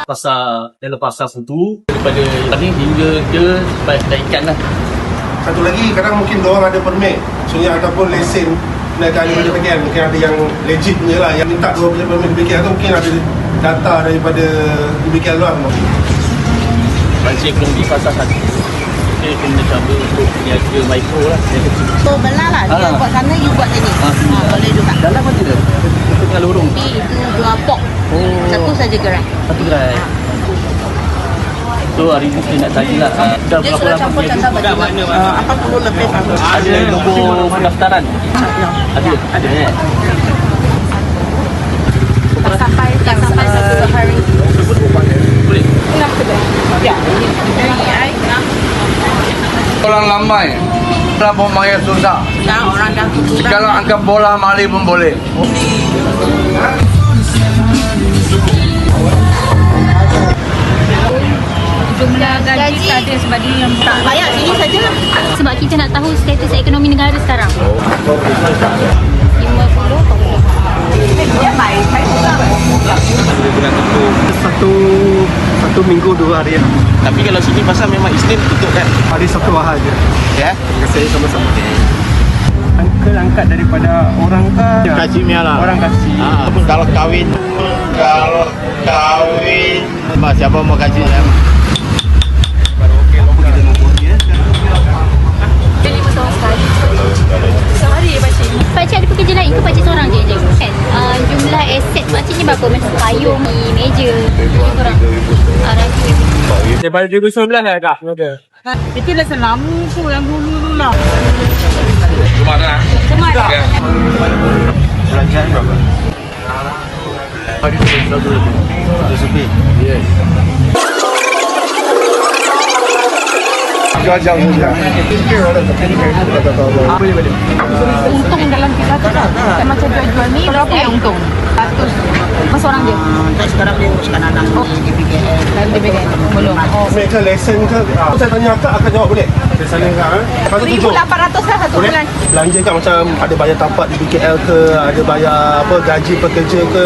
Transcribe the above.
Pasar dalam pasar tu daripada ni hingga ke sampai kedai ikan lah. Satu lagi, kadang mungkin diorang ada permit maksudnya ataupun lesen perniagaan DBKL. Mungkin ada yang legit punya lah, yang minta diorang punya permit DBKL tu mungkin ada data daripada DBKL luar. Mancing belum di pasar satu. Dia kena cuba untuk niaga mikro lah, niaga kecil. So belah lah, dia buat sana, you buat sini. Boleh juga. Dalam mana dia? Kita tengah lorong. Tapi itu dua pok. Satu saja gerai. Satu gerai. So hari ni kita nak tanya lah, dah Dia berapa sudah lama campur punya campur baju. 80 lebih. ada logo pendaftaran? Ada Tak sampai satu hari. boleh. Enam kedai. Ya. Orang lambai, bola pun main susah. Ya, orang dah kuburan. Kalau angkat bola mali pun boleh. Jumlah gaji tak ada sebab dia yang Tak banyak sini sajalah. sebab kita nak tahu status ekonomi negara sekarang. 50 Dia baik. Saya suka. Bulan tutup Satu minggu 2 hari lah. tapi kalau sini pasar memang Isnin tutup kan? Hari Sabtu Ahad je. Ya. Saya sama-sama. Uncle angkat daripada orang kah? Kasih Mia lah. Orang kasih. Kalau kahwin siapa mau kasih saya? Jadi betul sekali. Sehari pakcik. Pakcik ada pekerja lain ke pakcik seorang je kan? Jumlah aset pakcik ni berapa? Macam payung ni, meja. Lebih kurang. Rasa. Daripada 2019 lah dah. Ada. Itu dah selama tu yang dulu lah. Rumah mana? Semua ada. Belanjaan berapa? Hari satu lebih. Yes. Jauh-jauh saja. Boleh. Untung dalam kita tu tak macam jual-jual ni. Berapa yang untung? 100. Masa orang dia? Sekarang dia uruskan anak di BKL. Lalu dia pegang. Belum. Permit ke, lesen ke? Saya tanya akak jawab boleh? Saya sana kan? Lepas tu tujuh. 1,800 lah satu Boleh? bulan. Belanja kat macam ada bayar tapak di BKL ke, ada bayar apa gaji pekerja ke.